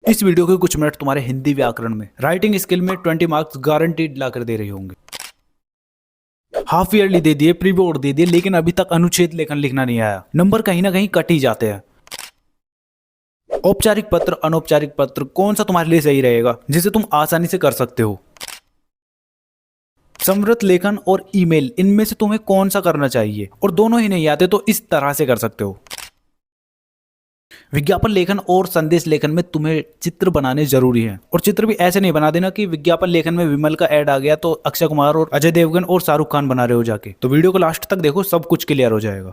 इस वीडियो के कुछ मिनट तुम्हारे हिंदी व्याकरण में, राइटिंग स्किल में 20 मार्क्स गारंटीड ला कर दे रहे होंगे। हाफ ईयरली दे दिए, प्री बोर्ड दे दिए, लेकिन अभी तक अनुच्छेद लेखन लिखना नहीं आया। नंबर कहीं ना कहीं कट ही जाते हैं। औपचारिक पत्र, अनौपचारिक पत्र, कौन सा तुम्हारे लिए सही रहेगा जिसे तुम आसानी से कर सकते हो? संवृत लेखन और ईमेल, इनमें से तुम्हें कौन सा करना चाहिए? और दोनों ही नहीं आते तो इस तरह से कर सकते हो। विज्ञापन लेखन और संदेश लेखन में तुम्हें चित्र बनाने जरूरी है, और चित्र भी ऐसे नहीं बना देना कि विज्ञापन लेखन में विमल का ऐड आ गया तो अक्षय कुमार और अजय देवगन और शाहरुख खान बना रहे हो जाके। तो वीडियो को लास्ट तक देखो, सब कुछ क्लियर हो जाएगा।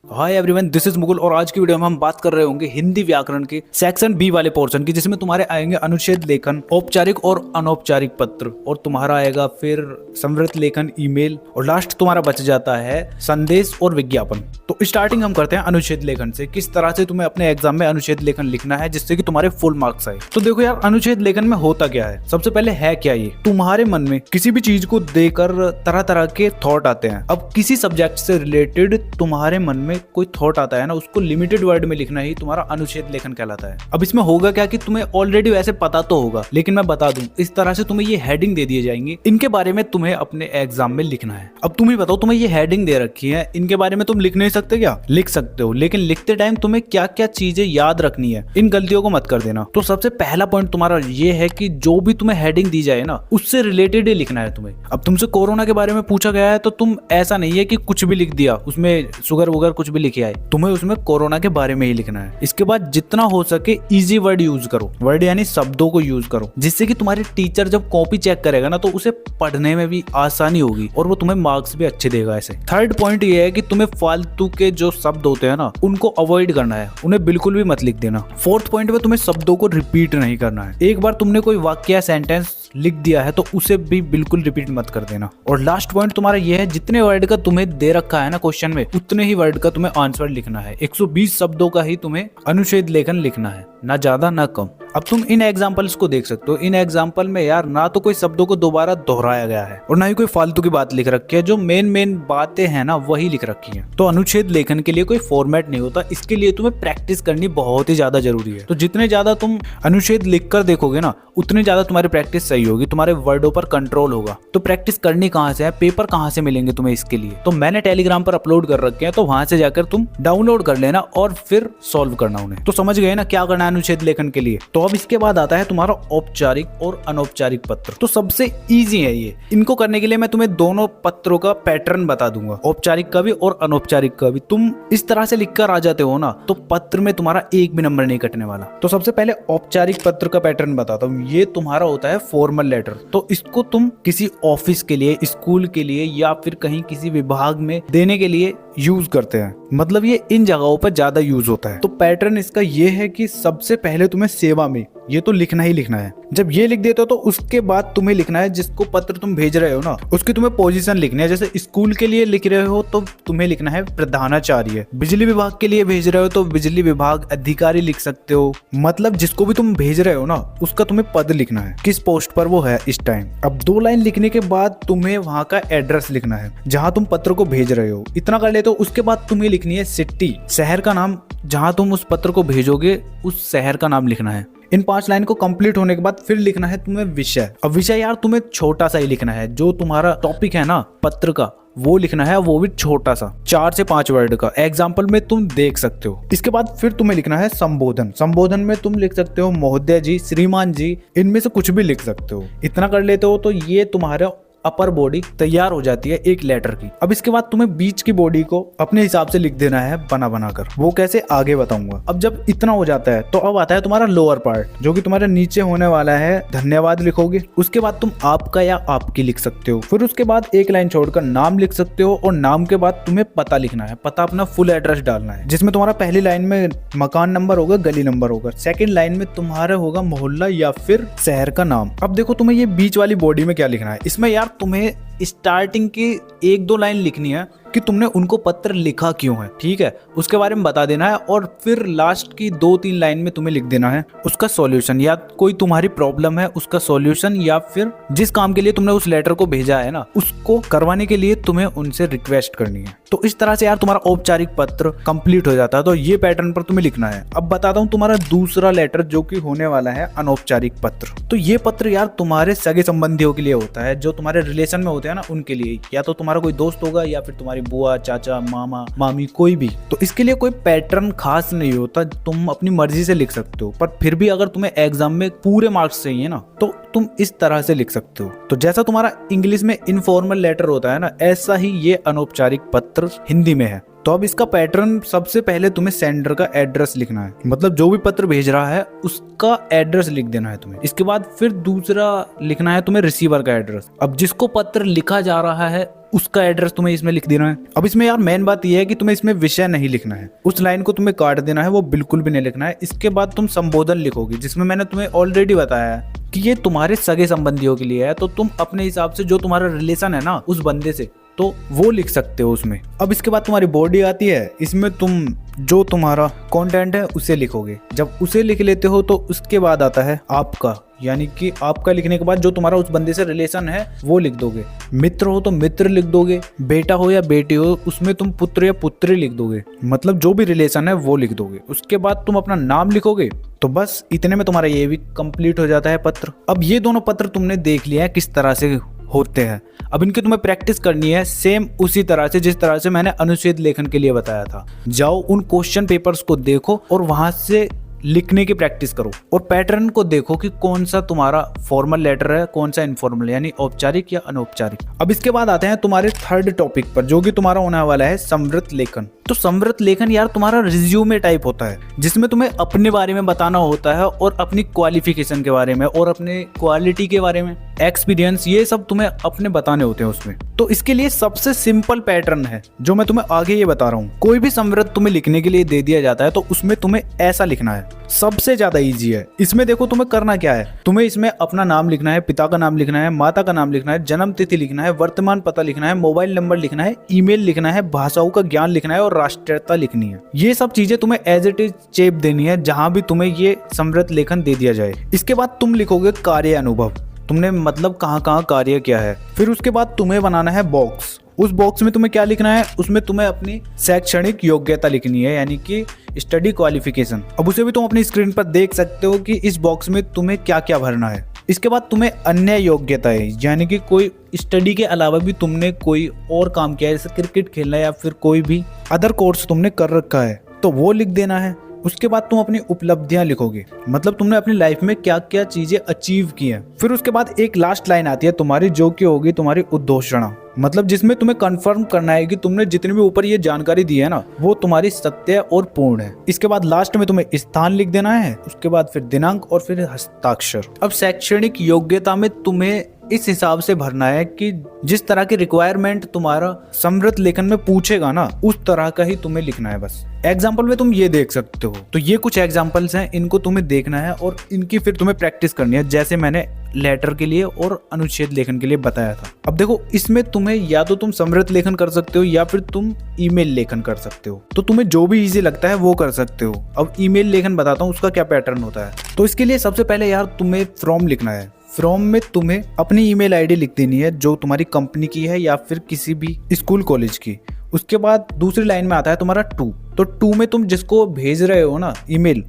Hi everyone, this is Mukul और आज की वीडियो में हम बात कर रहे होंगे हिंदी व्याकरण के सेक्शन बी वाले पोर्शन की, जिसमें तुम्हारे आएंगे अनुच्छेद लेखन, औपचारिक और अनौपचारिक पत्र, और तुम्हारा आएगा फिर संवृत लेखन, ईमेल, और लास्ट तुम्हारा बच जाता है संदेश और विज्ञापन। तो स्टार्टिंग हम करते हैं अनुच्छेद लेखन से। किस तरह से तुम्हें अपने एग्जाम में अनुच्छेद लेखन लिखना है जिससे कि तुम्हारे फुल मार्क्स आए। तो देखो यार, अनुच्छेद लेखन में होता क्या है। सबसे पहले है क्या, ये तुम्हारे मन में किसी भी चीज को देकर तरह तरह के थॉट आते हैं। अब किसी सब्जेक्ट से रिलेटेड तुम्हारे मन में कोई थॉट आता है ना, उसको लिमिटेड वर्ड में लिखना ही तुम्हारा अनुच्छेद लेखन कहलाता है। अब इसमें होगा क्या कि तुम्हें ऑलरेडी वैसे पता तो होगा, लेकिन मैं बता दूं, इस तरह से तुम्हें ये हेडिंग दे दिए जाएंगे, इनके बारे में तुम्हें अपने एग्जाम में लिखना है। अब तुम ही बताओ, तुम्हें ये हेडिंग दे रखी है, इनके बारे में तुम लिख नहीं सकते क्या? लिख सकते हो, लेकिन लिखते टाइम तुम्हें क्या क्या चीजें याद रखनी है, इन गलतियों को मत कर देना। तो सबसे पहला पॉइंट तुम्हारा ये है कि जो भी तुम्हें हेडिंग दी जाए ना, उससे रिलेटेड ही लिखना है तुम्हें। अब तुमसे कोरोना के बारे में पूछा गया है तो तुम ऐसा नहीं है कि कुछ भी लिख दिया, उसमें शुगर वुगर कुछ भी लिखे आए, तुम्हें उसमें कोरोना के बारे में ही लिखना है। इसके बाद जितना हो सके इजी वर्ड यूज करो, वर्ड यानी शब्दों को यूज करो, जिससे कि तुम्हारे टीचर जब कॉपी चेक करेगा ना तो उसे पढ़ने में भी आसानी होगी और वो तुम्हें मार्क्स भी अच्छे देगा। ऐसे थर्ड पॉइंट ये है कि तुम्हें फालतू के जो शब्द होते हैं ना, उनको अवॉइड करना है, उन्हें बिल्कुल भी मत लिख देना। फोर्थ पॉइंट में तुम्हें शब्दों को रिपीट नहीं करना है। एक बार तुमने कोई वाक्य या सेंटेंस लिख दिया है तो उसे भी बिल्कुल रिपीट मत कर देना। और लास्ट पॉइंट तुम्हारा ये है, जितने वर्ड का तुम्हें दे रखा है ना क्वेश्चन में, उतने ही वर्ड का तुम्हें आंसर लिखना है। 120 शब्दों का ही तुम्हें अनुच्छेद लेखन लिखना है, ना ज्यादा ना कम। अब तुम इन एग्जाम्पल्स को देख सकते हो। इन एग्जाम्पल में यार ना तो कोई शब्दों को दोबारा दोहराया गया है और ना ही कोई फालतू की बात लिख रखी है। जो मेन बातें हैं ना वही लिख रखी हैं। तो अनुच्छेद लेखन के लिए कोई फॉर्मेट नहीं होता, इसके लिए तुम्हें प्रैक्टिस करनी बहुत ही ज्यादा जरूरी है। तो जितने ज्यादा तुम अनुच्छेद लिख कर देखोगे ना, उतनी ज्यादा तुम्हारी प्रैक्टिस सही होगी, तुम्हारे वर्डों पर कंट्रोल होगा। तो प्रैक्टिस करनी कहाँ से है, पेपर कहाँ से मिलेंगे तुम्हें इसके लिए? तो मैंने टेलीग्राम पर अपलोड कर रखे हैं, तो वहां से जाकर तुम डाउनलोड कर लेना और फिर सॉल्व करना उन्हें। तो समझ गए ना क्या करना है अनुच्छेद लेखन के लिए। तो अब इसके बाद आता है तुम्हारा औपचारिक और अनौपचारिक पत्र। तो सबसे इजी है ये। इनको करने के लिए मैं तुम्हें दोनों पत्रों का पैटर्न बता दूंगा, औपचारिक का भी और अनौपचारिक का भी। तुम इस तरह से लिखकर आ जाते हो ना, तो पत्र में तुम्हारा एक भी नंबर नहीं कटने वाला। तो सबसे पहले औपचारिक पत्र का पैटर्न बताता हूँ। ये तुम्हारा होता है फॉर्मल लेटर। तो इसको तुम किसी ऑफिस के लिए, स्कूल के लिए या फिर कहीं किसी विभाग में देने के लिए यूज करते हैं। मतलब ये इन जगहों पर ज्यादा यूज होता है। तो पैटर्न इसका ये है कि सबसे पहले तुम्हें सेवा में ये तो लिखना ही लिखना है। जब ये लिख देते हो तो उसके बाद तुम्हें लिखना है, जिसको पत्र तुम भेज रहे हो ना, उसकी तुम्हें पोजीशन लिखनी है। जैसे स्कूल के लिए लिख रहे हो तो तुम्हें लिखना है प्रधानाचार्य। बिजली विभाग के लिए भेज रहे हो तो बिजली विभाग अधिकारी लिख सकते हो। मतलब जिसको भी तुम भेज रहे हो ना, उसका तुम्हें पद लिखना है, किस पोस्ट पर वो है इस टाइम। अब 2 लाइन लिखने के बाद तुम्हें वहां का एड्रेस लिखना है जहां तुम पत्र को भेज रहे हो। इतना कर लेते हो। उसके बाद तुम्हें लिखनी है सिटी, शहर का नाम, जहां तुम उस पत्र को भेजोगे उस शहर का नाम लिखना है। इन 5 लाइन को कंप्लीट होने के बाद फिर लिखना है तुम्हें विषय। अब विषय यार तुम्हें छोटा सा ही लिखना है। जो तुम्हारा टॉपिक है ना पत्र का, वो लिखना है, वो भी छोटा सा, 4 से 5 वर्ड का। एग्जाम्पल में तुम देख सकते हो। इसके बाद फिर तुम्हें लिखना है संबोधन। संबोधन में तुम लिख सकते हो महोदय जी, श्रीमान जी, इनमें से कुछ भी लिख सकते हो। इतना कर लेते हो तो ये तुम्हारा अपर बॉडी तैयार हो जाती है एक लेटर की। अब इसके बाद तुम्हें बीच की बॉडी को अपने हिसाब से लिख देना है बनाकर। वो कैसे आगे बताऊंगा। अब जब इतना हो जाता है तो अब आता है तुम्हारा लोअर पार्ट, जो कि तुम्हारे नीचे होने वाला है। धन्यवाद लिखोगे। उसके बाद तुम आपका या आपकी लिख सकते हो। फिर उसके बाद एक लाइन छोड़कर नाम लिख सकते हो, और नाम के बाद तुम्हें पता लिखना है। पता अपना फुल एड्रेस डालना है, जिसमें तुम्हारा पहली लाइन में मकान नंबर होगा, गली नंबर होगा, सेकेंड लाइन में तुम्हारा होगा मोहल्ला या फिर शहर का नाम। अब देखो तुम्हें ये बीच वाली बॉडी में क्या लिखना है। इसमें यार तुम्हें स्टार्टिंग की 1-2 लाइन लिखनी है कि तुमने उनको पत्र लिखा क्यों है, ठीक है, उसके बारे में बता देना है। और फिर लास्ट की 2-3 लाइन में तुम्हें लिख देना है उसका सॉल्यूशन, या कोई तुम्हारी प्रॉब्लम है उसका सॉल्यूशन, या फिर जिस काम के लिए तुमने उस लेटर को भेजा है ना, उसको करवाने के लिए तुम्हें उनसे रिक्वेस्ट करनी है। तो इस तरह से यार तुम्हारा औपचारिक पत्र कंप्लीट हो जाता है। तो ये पैटर्न पर तुम्हें लिखना है। अब बताता हूँ तुम्हारा दूसरा लेटर जो कि होने वाला है अनौपचारिक पत्र। तो ये पत्र यार तुम्हारे सगे संबंधियों के लिए होता है, जो तुम्हारे रिलेशन में होते हैं ना उनके लिए, या तो तुम्हारा कोई दोस्त होगा या फिर तुम्हारी बुआ, चाचा, मामा, मामी, कोई भी। तो इसके लिए कोई पैटर्न खास नहीं होता, तुम अपनी मर्जी से लिख सकते हो। पर फिर भी अगर तुम्हें एग्जाम में पूरे मार्क्स चाहिए ना, तो तुम इस तरह से लिख सकते हो। तो जैसा तुम्हारा इंग्लिश में इनफॉर्मल लेटर होता है ना, ऐसा ही ये अनौपचारिक पत्र हिंदी में है। तो अब इसका पैटर्न, सबसे पहले तुम्हें सेंडर का एड्रेस लिखना है, मतलब जो भी पत्र भेज रहा है उसका एड्रेस लिख देना है तुम्हें। इसके बाद फिर दूसरा लिखना है तुम्हें रिसीवर का एड्रेस। अब जिसको पत्र लिखा जा रहा है उसका एड्रेस तुम्हें इसमें लिख देना है। अब इसमें यार मेन बात यह है कि तुम्हें इसमें विषय नहीं लिखना है, उस लाइन को तुम्हें काट देना है, वो बिल्कुल भी नहीं लिखना है। इसके बाद तुम संबोधन लिखोगे, जिसमें मैंने तुम्हें ऑलरेडी बताया है कि ये तुम्हारे सगे संबंधियों के लिए है। तो तुम अपने हिसाब से जो तुम्हारा रिलेशन है ना उस बंदे से, तो वो लिख सकते हो उसमें। अब इसके बाद तुम्हारी बॉडी आती है, इसमें तुम जो तुम्हारा कंटेंट है उसे लिखोगे। जब उसे लिख लेते हो तो उसके बाद आता है आपका, यानी कि आपका लिखने के बाद जो तुम्हारा उस बंदे से रिलेशन है वो लिख दोगे। मित्र हो तो मित्र लिख दोगे, बेटा हो या बेटी हो उसमें तुम पुत्र या पुत्री लिख दोगे, मतलब जो भी रिलेशन है वो लिख दोगे। उसके बाद तुम अपना नाम लिखोगे। तो बस इतने में तुम्हारा ये भी कंप्लीट हो जाता है पत्र। अब ये दोनों पत्र तुमने देख लिया है किस तरह से होते हैं। अब इनकी तुम्हें प्रैक्टिस करनी है सेम उसी तरह से जिस तरह से मैंने अनुच्छेद लेखन के लिए बताया था। जाओ उन क्वेश्चन पेपर्स को देखो और वहां से लिखने की प्रैक्टिस करो, और पैटर्न को देखो कि कौन सा तुम्हारा फॉर्मल लेटर है, कौन सा इनफॉर्मल, यानी औपचारिक या अनौपचारिक। अब इसके बाद आते हैं तुम्हारे थर्ड टॉपिक पर, जो कि तुम्हारा होने वाला है संवृत लेखन। तो संवृत लेखन यार तुम्हारा रिज्यूमे टाइप होता है, जिसमें तुम्हें अपने बारे में बताना होता है और अपनी क्वालिफिकेशन के बारे में और अपने क्वालिटी के बारे में, एक्सपीरियंस, ये सब तुम्हें अपने बताने होते हैं उसमें। तो इसके लिए सबसे सिंपल पैटर्न है जो मैं तुम्हें आगे ये बता रहा हूँ। कोई भी संवृत तुम्हें लिखने के लिए दे दिया जाता है तो उसमें तुम्हें ऐसा लिखना है, सबसे ज्यादा इजी है। इसमें देखो तुम्हें करना क्या है, तुम्हें इसमें अपना नाम लिखना है, पिता का नाम लिखना है, माता का नाम लिखना है, जन्म तिथि लिखना है, वर्तमान पता लिखना है, मोबाइल नंबर लिखना है, ईमेल लिखना है, भाषाओं का ज्ञान लिखना है और राष्ट्रीयता लिखनी है। ये सब चीजें तुम्हें एज इट इज चेप देनी है जहां भी तुम्हें ये संवृत लेखन दे दिया जाए। इसके बाद तुम लिखोगे कार्य अनुभव, तुमने मतलब कहाँ कार्य किया है। फिर उसके बाद तुम्हें बनाना है बॉक्स। उस बॉक्स में तुम्हें क्या लिखना है, उसमें तुम्हें अपनी शैक्षणिक योग्यता लिखनी है, यानी कि स्टडी क्वालिफिकेशन। अब उसे भी तुम अपनी स्क्रीन पर देख सकते हो कि इस बॉक्स में तुम्हें क्या क्या भरना है। इसके बाद तुम्हें अन्य योग्यताएं, यानी कि कोई स्टडी के अलावा भी तुमने कोई और काम किया है, जैसे क्रिकेट खेलना या फिर कोई भी अदर कोर्स तुमने कर रखा है, तो वो लिख देना है। उसके बाद तुम अपनी उपलब्धियां लिखोगे, मतलब तुमने अपनी लाइफ में क्या क्या चीजें अचीव की हैं। फिर उसके बाद एक लास्ट लाइन आती है तुम्हारी, जो कि होगी तुम्हारी उद्घोषणा, मतलब जिसमें तुम्हें कंफर्म करना है कि तुमने जितनी भी ऊपर ये जानकारी दी है ना वो तुम्हारी सत्य और पूर्ण है। इसके बाद लास्ट में तुम्हें स्थान लिख देना है, उसके बाद फिर दिनांक और फिर हस्ताक्षर। अब शैक्षणिक योग्यता में तुम्हें इस हिसाब से भरना है कि जिस तरह की रिक्वायरमेंट तुम्हारा संवृत लेखन में पूछेगा ना उस तरह का ही तुम्हें लिखना है। बस एग्जाम्पल में तुम ये देख सकते हो। तो ये कुछ एग्जाम्पल्स हैं, इनको तुम्हें देखना है और इनकी फिर तुम्हें प्रैक्टिस करनी है, जैसे मैंने लेटर के लिए और अनुच्छेद लेखन के लिए बताया था। अब देखो इसमें तुम्हें या तो तुम संवृत लेखन कर सकते हो या फिर तुम ईमेल लेखन कर सकते हो, तो तुम्हें जो भी इजी लगता है वो कर सकते हो। अब ईमेल लेखन बताता हूँ उसका क्या पैटर्न होता है। तो इसके लिए सबसे पहले यार तुम्हें फ्रॉम लिखना है। फ्रॉम में तुम्हें अपनी ईमेल आईडी लिख देनी है जो तुम्हारी कंपनी की है या फिर किसी भी स्कूल कॉलेज की। उसके बाद दूसरी लाइन में आता है तुम्हारा टू। तो टू में तुम जिसको भेज रहे हो ना ईमेल,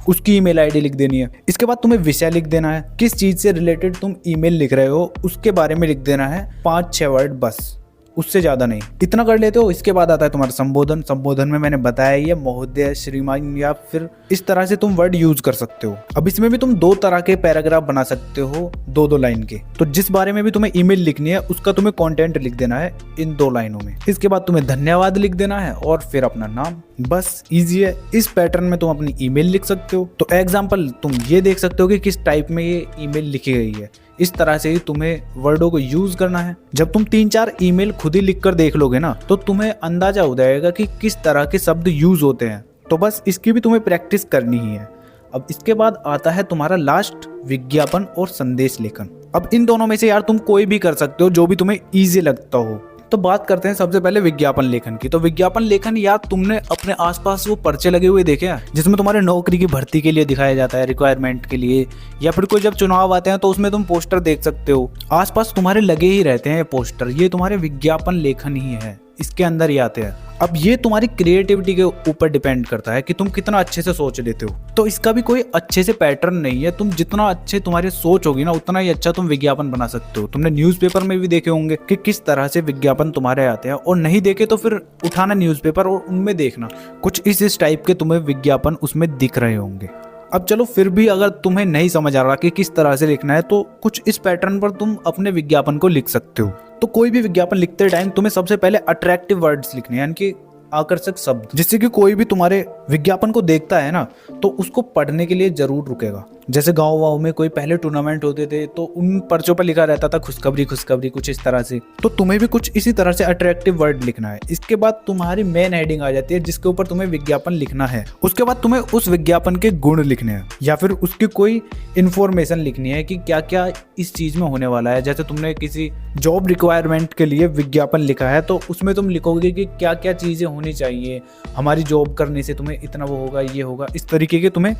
उसकी ईमेल आईडी लिख देनी है। इसके बाद तुम्हें विषय लिख देना है, किस चीज से रिलेटेड तुम ईमेल लिख रहे हो उसके बारे में लिख देना है, 5-6 वर्ड बस, उससे ज्यादा नहीं। इतना कर लेते हो। इसके बाद आता है तुम्हारा संबोधन। संबोधन में मैंने बताया ये महोदय, श्रीमान या फिर इस तरह से तुम वर्ड यूज कर सकते हो। अब इसमें भी तुम 2 तरह के पैराग्राफ बना सकते हो, 2-2 लाइन के। तो जिस बारे में भी तुम्हें ईमेल लिखनी है उसका तुम्हें कंटेंट लिख देना है इन 2 लाइनों में। इसके बाद तुम्हें धन्यवाद लिख देना है और फिर अपना नाम। बस इजी है। इस पैटर्न में तुम अपनी ईमेल लिख सकते हो। तो एग्जाम्पल तुम ये देख सकते हो कि किस टाइप में ये ईमेल लिखी गई है। इस तरह से ही तुम्हें वर्डों को यूज करना है। जब तुम 3-4 ईमेल खुद ही लिख कर देख लोगे ना तो तुम्हें अंदाजा हो जाएगा कि किस तरह के शब्द यूज होते हैं। तो बस इसकी भी तुम्हें प्रैक्टिस करनी ही है। अब इसके बाद आता है तुम्हारा लास्ट विज्ञापन और संदेश लेखन। अब इन दोनों में से यार तुम कोई भी कर सकते हो जो भी तुम्हें ईजी लगता हो। तो बात करते हैं सबसे पहले विज्ञापन लेखन की। तो विज्ञापन लेखन यार तुमने अपने आसपास वो पर्चे लगे हुए देखे हैं जिसमें तुम्हारे नौकरी की भर्ती के लिए दिखाया जाता है, रिक्वायरमेंट के लिए, या फिर कोई जब चुनाव आते हैं तो उसमें तुम पोस्टर देख सकते हो। आसपास तुम्हारे लगे ही रहते हैं ये पोस्टर, ये तुम्हारे विज्ञापन लेखन ही है, इसके अंदर ही आते हैं। अब ये तुम्हारी क्रिएटिविटी के ऊपर डिपेंड करता है कि तुम कितना अच्छे से सोच लेते हो। तो इसका भी कोई अच्छे से पैटर्न नहीं है, तुम जितना अच्छे तुम्हारी सोच होगी ना उतना ही अच्छा तुम विज्ञापन बना सकते हो। तुमने न्यूज़पेपर में भी देखे होंगे कि किस तरह से विज्ञापन तुम्हारे आते हैं, और नहीं देखे तो फिर उठाना न्यूज़पेपर और उनमें देखना, कुछ इस टाइप के तुम्हें विज्ञापन उसमें दिख रहे होंगे। अब चलो फिर भी अगर तुम्हें नहीं समझ आ रहा कि किस तरह से लिखना है तो कुछ इस पैटर्न पर तुम अपने विज्ञापन को लिख सकते हो। तो कोई भी विज्ञापन लिखते टाइम तुम्हें सबसे पहले अट्रैक्टिव वर्ड्स लिखने हैं, यानी कि आकर्षक शब्द, जिससे कि कोई भी तुम्हारे विज्ञापन को देखता है ना तो उसको पढ़ने के लिए जरूर रुकेगा। जैसे गाँव वाँव में कोई पहले टूर्नामेंट होते थे तो उन पर्चों पर लिखा रहता था खुशखबरी खुशखबरी, कुछ इस तरह से। तो तुम्हें भी कुछ इसी तरह से अट्रैक्टिव वर्ड लिखना है। इसके बाद तुम्हारी मेन हेडिंग आ जाती है जिसके ऊपर तुम्हें विज्ञापन लिखना है। उसके बाद तुम्हें उस विज्ञापन के गुण लिखने हैं या फिर उसकी कोई इन्फॉर्मेशन लिखनी है कि क्या क्या इस चीज में होने वाला है। जैसे तुमने किसी जॉब रिक्वायरमेंट के लिए विज्ञापन लिखा है तो उसमें तुम लिखोगे कि क्या क्या चीजें होनी चाहिए, हमारी जॉब करने से तुम्हें इतना वो होगा, ये होगा, इस तरीके के तुम्हें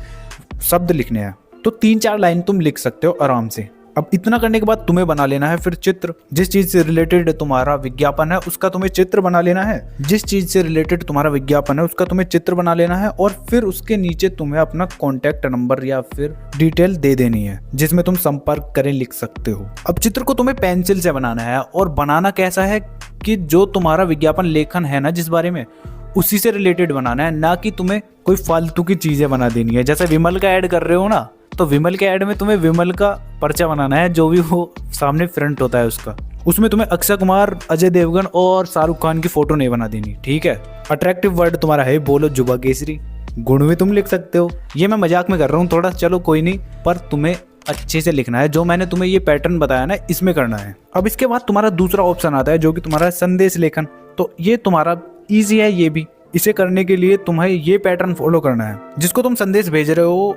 शब्द लिखने हैं। तो 3-4 लाइन तुम लिख सकते हो आराम से। अब इतना करने के बाद तुम्हें बना लेना है फिर चित्र। जिस चीज से रिलेटेड तुम्हारा विज्ञापन है उसका तुम्हें चित्र बना लेना है। जिस चीज से रिलेटेड तुम्हारा विज्ञापन है उसका तुम्हें चित्र बना लेना है, और फिर उसके नीचे तुम्हें अपना कॉन्टैक्ट नंबर या फिर डिटेल दे देनी है जिसमें तुम संपर्क करें लिख सकते हो। अब चित्र को तुम्हें पेंसिल से बनाना है, और बनाना कैसा है कि जो तुम्हारा विज्ञापन लेखन है ना जिस बारे में, उसी से रिलेटेड बनाना है, ना कि तुम्हें कोई फालतू की चीजें बना देनी है। जैसे विमल का ऐड कर रहे हो ना, तो विमल के ऐड में तुम्हें विमल का पर्चा बनाना है, जो भी वो सामने फ्रंट होता है उसका। उसमें तुम्हें अक्षय कुमार, अजय देवगन और शाहरुख खान की फोटो नहीं बना देनी, ठीक है। अट्रैक्टिव वर्ड तुम्हारा है बोलो जुबा केसरी। गुण भी तुम लिख सकते हो, ये मैं मजाक में कर रहा हूँ थोड़ा, चलो कोई नहीं, पर तुम्हें अच्छे से लिखना है। जो मैंने तुम्हें ये पैटर्न बताया ना इसमें करना है। अब इसके बाद तुम्हारा दूसरा ऑप्शन आता है जो कि तुम्हारा संदेश लेखन। तो ये तुम्हारा ईजी है, ये भी। इसे करने के लिए तुम्हें ये पैटर्न फॉलो करना है। जिसको तुम संदेश भेज रहे हो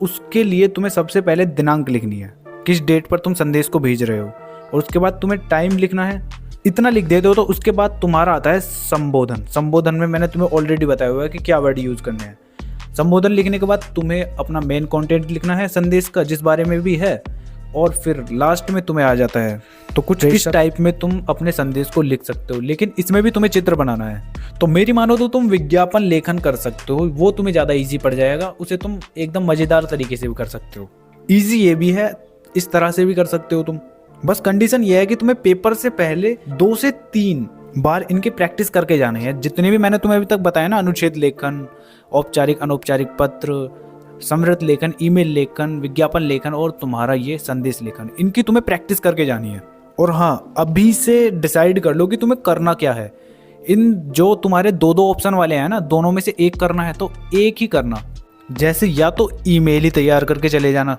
उसके लिए तुम्हें सबसे पहले दिनांक लिखनी है, किस डेट पर तुम संदेश को भेज रहे हो, और उसके बाद तुम्हें टाइम लिखना है। इतना लिख देते हो तो उसके बाद तुम्हारा आता है संबोधन। संबोधन में मैंने तुम्हें ऑलरेडी बताया हुआ है कि क्या वर्ड यूज करने हैं। संबोधन लिखने के बाद तुम्हें अपना मेन कंटेंट लिखना है संदेश का, जिस बारे में भी है, और फिर लास्ट में तुम्हें आ जाता है। तो कुछ इस टाइप में तुम अपने संदेश को लिख सकते हो, लेकिन इसमें भी तुम्हें चित्र बनाना है। तो मेरी मानो तो तुम विज्ञापन लेखन कर सकते हो, वो तुम्हें ज़्यादा इजी पड़ जाएगा। उसे तुम एकदम मज़ेदार तरीके से भी कर सकते हो। इजी ये भी है, इस तरह से भी कर सकते हो तुम। बस कंडीशन ये है कि तुम्हें पेपर से पहले 2 से 3 बार इनकी प्रैक्टिस करके जाने हैं। जितने भी मैंने तुम्हें अभी तक बताया ना, अनुच्छेद लेखन, औपचारिक अनौपचारिक पत्र, समृद्ध लेखन, ईमेल लेखन, विज्ञापन लेखन और तुम्हारा ये संदेश लेखन, इनकी तुम्हें प्रैक्टिस करके जानी है। और हाँ, अभी से डिसाइड कर लो कि तुम्हें करना क्या है। इन जो तुम्हारे 2-2 ऑप्शन वाले हैं ना, दोनों में से एक करना है तो एक ही करना। जैसे या तो ईमेल ही तैयार करके चले जाना,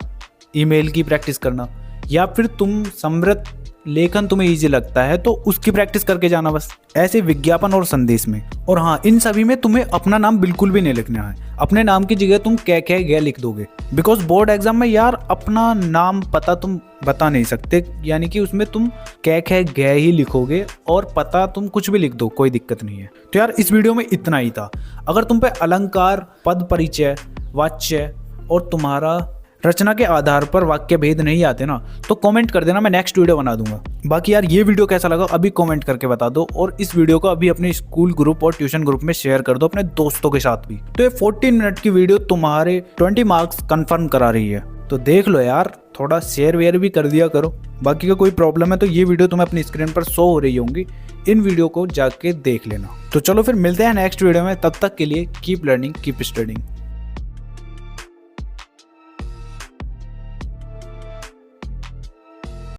ईमेल की प्रैक्टिस करना, या फिर तुम समृद्ध लेखन तुम्हें इजी लगता है तो उसकी प्रैक्टिस करके जाना बस। ऐसे विज्ञापन और संदेश में। और हाँ, इन सभी में तुम्हें अपना नाम बिल्कुल भी नहीं लिखना है। अपने नाम की जगह तुम क्या गया लिख दोगे, बिकॉज बोर्ड एग्जाम में यार अपना नाम पता तुम बता नहीं सकते, यानी कि उसमें तुम क्या गया ही लिखोगे, और पता तुम कुछ भी लिख दो, कोई दिक्कत नहीं है। तो यार इस वीडियो में इतना ही था। अगर तुम पे अलंकार, पद परिचय, वाच्य और तुम्हारा रचना के आधार पर वाक्य भेद नहीं आते ना, तो कमेंट कर देना, मैं नेक्स्ट वीडियो बना दूंगा। बाकी यार ये वीडियो कैसा लगा अभी कमेंट करके बता दो, और इस वीडियो को अभी अपने स्कूल ग्रुप और ट्यूशन ग्रुप में शेयर कर दो अपने दोस्तों के साथ भी। तो ये 14 मिनट की वीडियो तुम्हारे 20 मार्क्स कंफर्म करा रही है, तो देख लो यार, थोड़ा शेयर वेयर भी कर दिया करो। बाकी का कोई प्रॉब्लम है तो ये वीडियो तुम्हें अपनी स्क्रीन पर शो हो रही होंगी, इन वीडियो को जाके देख लेना। तो चलो फिर मिलते हैं नेक्स्ट वीडियो में, तब तक के लिए कीप लर्निंग कीप स्टडिंग।